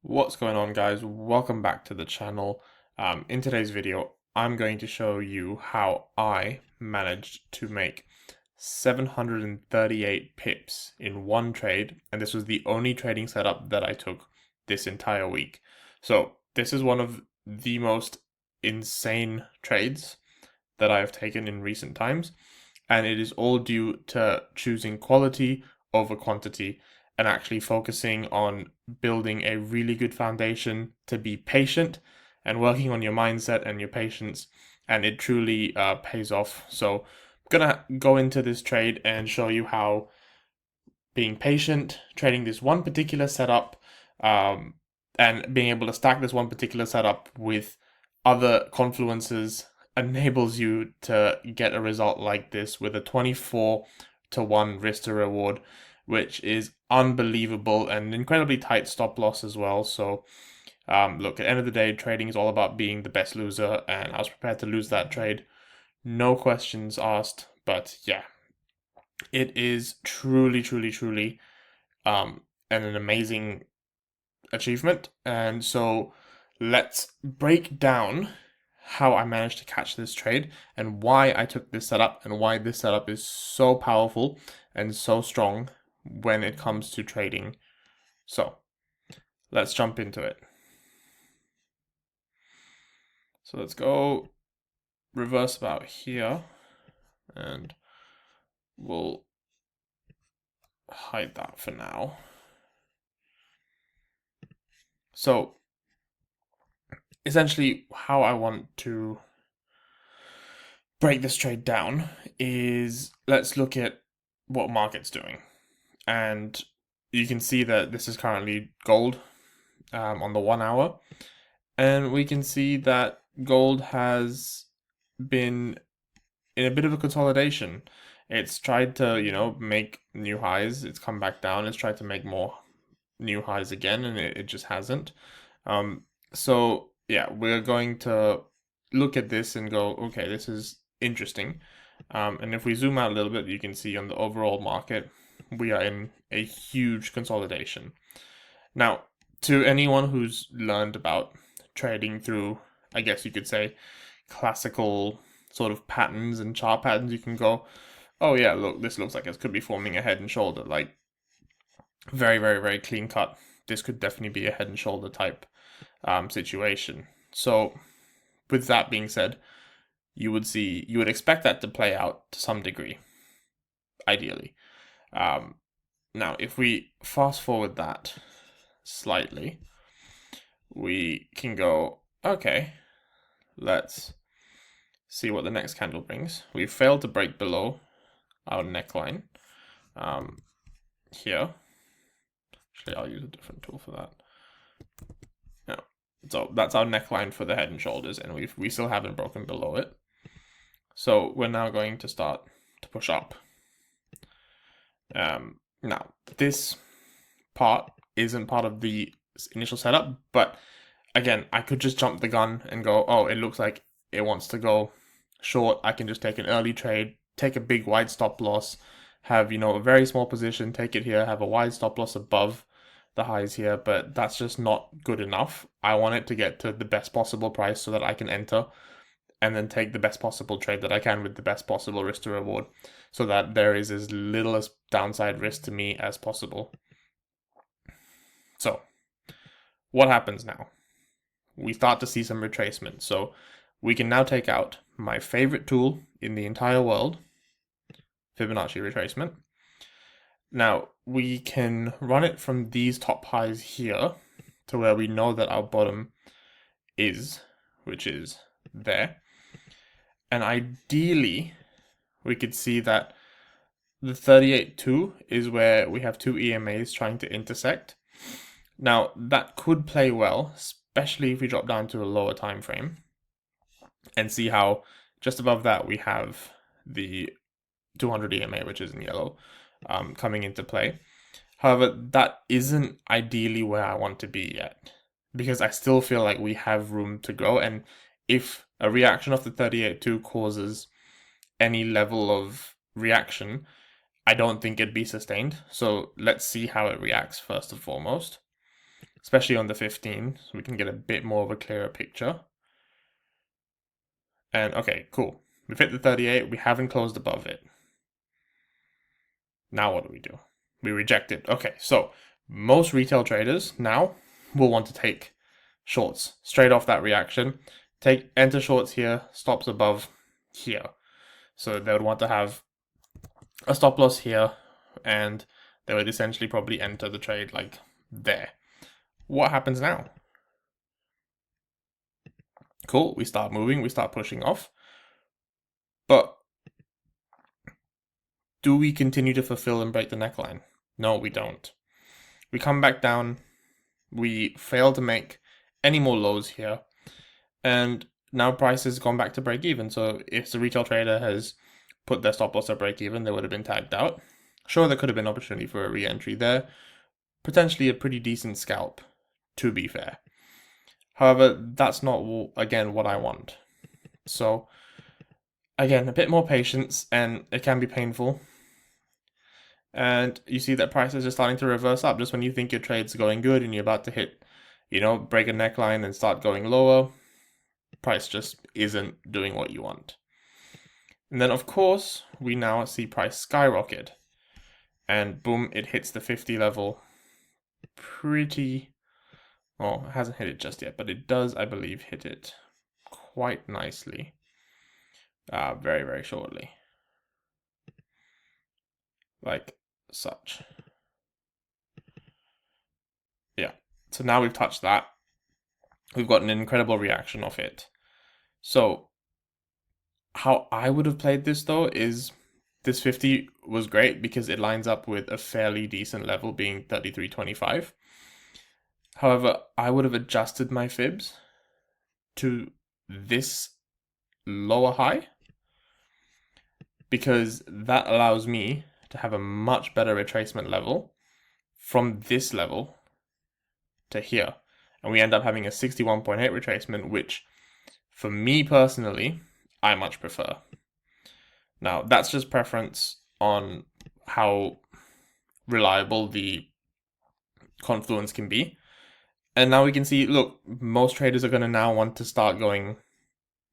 What's going on, guys? Welcome back to the channel. In today's video, I'm going to show you how I managed to make 738 pips in one trade, and this was the only trading setup that I took this entire week. So this is one of the most insane trades that I have taken in recent times, and it is all due to choosing quality over quantity and actually focusing on building a really good foundation to be patient and working on your mindset and your patience, and it truly pays off. So I'm gonna go into this trade and show you how being patient, trading this one particular setup, and being able to stack this one particular setup with other confluences enables you to get a result like this with a 24 to 1 risk to reward, which is unbelievable and incredibly tight stop loss as well. So look, at the end of the day, trading is all about being the best loser, and I was prepared to lose that trade. No questions asked, but yeah, it is truly an amazing achievement. And so let's break down how I managed to catch this trade and why I took this setup and why this setup is so powerful and so strong when it comes to trading. So let's jump into it. So let's go reverse about here and we'll hide that for now. So essentially how I want to break this trade down is, let's look at what market's doing. And you can see that this is currently gold on the 1 hour. And we can see that gold has been in a bit of a consolidation. It's tried to, make new highs. It's come back down. It's tried to make more new highs again, and it just hasn't. So yeah, we're going to look at this and go, okay, this is interesting. And if we zoom out a little bit, you can see on the overall market, we are in a huge consolidation. Now, to anyone who's learned about trading through, I guess you could say, classical sort of patterns and chart patterns, you can go, oh yeah, look, this looks like it could be forming a head and shoulder, like very clean cut. This could definitely be a head and shoulder type situation. So with that being said, you would expect that to play out to some degree, ideally. Now, if we fast forward that slightly, we can go, okay, let's see what the next candle brings. We failed to break below our neckline here. Actually, I'll use a different tool for that. Yeah. So that's our neckline for the head and shoulders, and we still haven't broken below it. So we're now going to start to push up. Now, this part isn't part of the initial setup, but again, I could just jump the gun and go, oh, it looks like it wants to go short. I can just take an early trade, take a big wide stop loss, have, a very small position, take it here, have a wide stop loss above the highs here, but that's just not good enough. I want it to get to the best possible price so that I can enter and then take the best possible trade that I can with the best possible risk to reward, so that there is as little as downside risk to me as possible. So what happens now? We start to see some retracement. So we can now take out my favorite tool in the entire world, Fibonacci retracement. Now we can run it from these top highs here to where we know that our bottom is, which is there. And ideally, we could see that the 38.2 is where we have two EMAs trying to intersect. Now, that could play well, especially if we drop down to a lower time frame and see how just above that we have the 200 EMA, which is in yellow, coming into play. However, that isn't ideally where I want to be yet, because I still feel like we have room to grow. And if a reaction of the 38.2 causes any level of reaction, I don't think it'd be sustained. So let's see how it reacts first and foremost. especially on the 15, so we can get a bit more of a clearer picture. And okay, cool. We've hit the 38, we haven't closed above it. Now what do? We reject it. Okay, so most retail traders now will want to take shorts straight off that reaction. Enter shorts here, stops above here. So they would want to have a stop loss here, and they would essentially probably enter the trade like there. What happens now? Cool, we start moving, we start pushing off. But do we continue to fulfill and break the neckline? No, we don't. We come back down, we fail to make any more lows here, and now price has gone back to break even. So if the retail trader has put their stop loss at break even, they would have been tagged out. Sure, there could have been opportunity for a re-entry there, potentially a pretty decent scalp, to be fair. However, that's not, again, what I want. So, again, a bit more patience, and it can be painful. And you see that prices are starting to reverse up just when you think your trade's going good and you're about to hit, break a neckline and start going lower. Price just isn't doing what you want. And then, of course, we now see price skyrocket. And boom, it hits the 50 level pretty... Well, it hasn't hit it just yet, but it does, I believe, hit it quite nicely. Very, very shortly. Like such. Yeah. So now we've touched that. We've got an incredible reaction of it. So how I would have played this, though, is this 50 was great because it lines up with a fairly decent level being 33.25. However, I would have adjusted my fibs to this lower high because that allows me to have a much better retracement level from this level to here. And we end up having a 61.8 retracement, which for me personally, I much prefer. Now, that's just preference on how reliable the confluence can be. And now we can see, look, most traders are going to now want to start going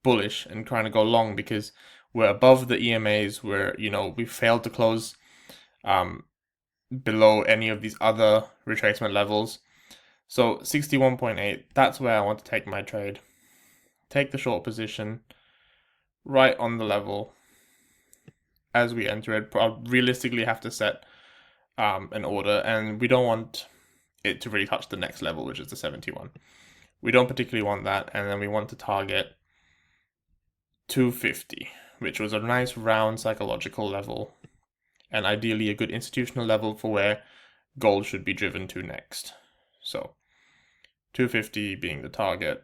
bullish and trying to go long because we're above the EMAs where, we failed to close below any of these other retracement levels. So 61.8, that's where I want to take my trade. Take the short position right on the level as we enter it. I'll realistically have to set an order, and we don't want it to really touch the next level, which is the 71. We don't particularly want that, and then we want to target 250, which was a nice round psychological level, and ideally a good institutional level for where gold should be driven to next. So 250 being the target.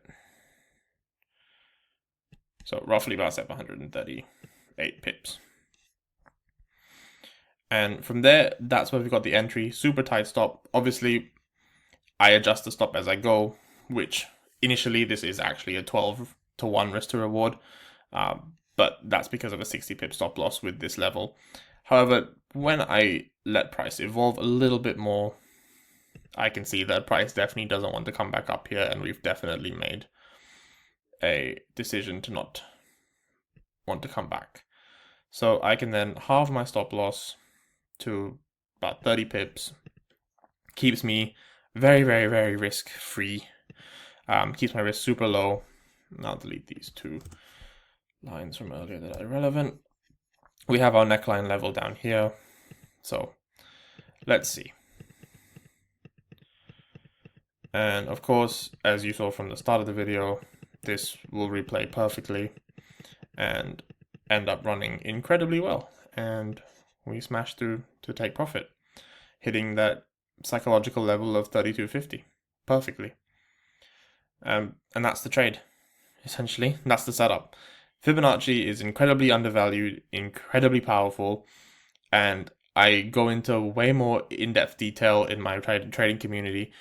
So roughly about 738 pips. And from there, that's where we've got the entry. Super tight stop. Obviously, I adjust the stop as I go, which initially this is actually a 12-to-1 risk to reward. But that's because of a 60 pip stop loss with this level. However, when I let price evolve a little bit more, I can see that price definitely doesn't want to come back up here, and we've definitely made a decision to not want to come back. So I can then halve my stop loss to about 30 pips. Keeps me very, very, very risk free. Keeps my risk super low. I'll delete these two lines from earlier that are irrelevant. We have our neckline level down here. So let's see. And of course, as you saw from the start of the video, this will replay perfectly and end up running incredibly well. And we smash through to take profit, hitting that psychological level of 32.50 perfectly. And that's the trade, essentially. That's the setup. Fibonacci is incredibly undervalued, incredibly powerful, and I go into way more in-depth detail in my trading community.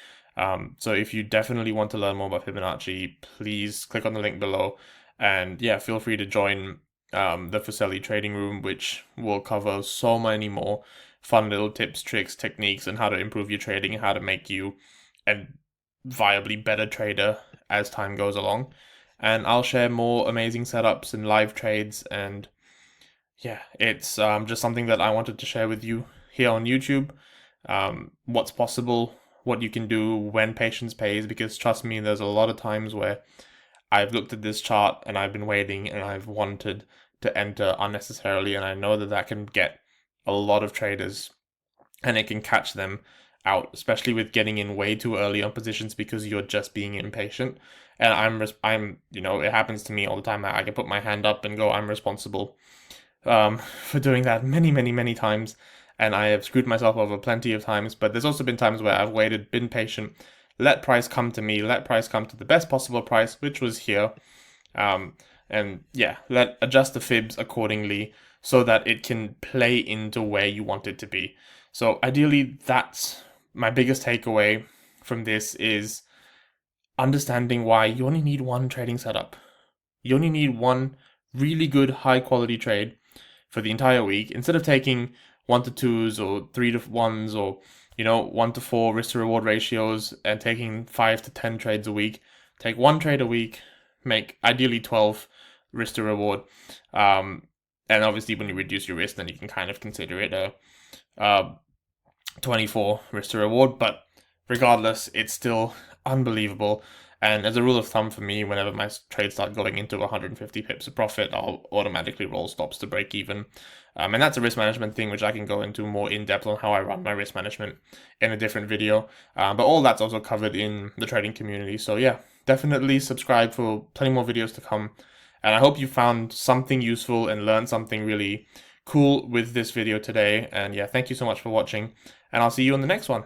So if you definitely want to learn more about Fibonacci, please click on the link below. And yeah, feel free to join the FUSELI Trading Room, which will cover so many more fun little tips, tricks, techniques, and how to improve your trading, and how to make you viably better trader as time goes along. And I'll share more amazing setups and live trades. And yeah, it's just something that I wanted to share with you here on YouTube. What's possible, what you can do when patience pays, because trust me, there's a lot of times where I've looked at this chart and I've been waiting and I've wanted to enter unnecessarily, and I know that that can get a lot of traders and it can catch them out, especially with getting in way too early on positions because you're just being impatient. And I'm, it happens to me all the time. I can put my hand up and go, I'm responsible for doing that many, many, many times. And I have screwed myself over plenty of times, but there's also been times where I've waited, been patient, let price come to me, let price come to the best possible price, which was here. And yeah, let adjust the fibs accordingly so that it can play into where you want it to be. So ideally, that's my biggest takeaway from this is understanding why you only need one trading setup. You only need one really good high quality trade for the entire week instead of taking 1-2s or 3-1s or 1-4 risk to reward ratios and taking 5-10 trades a week. Take one trade a week, make ideally 12 risk to reward. And obviously when you reduce your risk, then you can kind of consider it a 24 risk to reward, but regardless, it's still unbelievable. And as a rule of thumb for me, whenever my trades start going into 150 pips of profit, I'll automatically roll stops to break even. And that's a risk management thing, which I can go into more in depth on how I run my risk management in a different video. But all that's also covered in the trading community. So yeah, definitely subscribe for plenty more videos to come. And I hope you found something useful and learned something really cool with this video today. And yeah, thank you so much for watching, and I'll see you on the next one.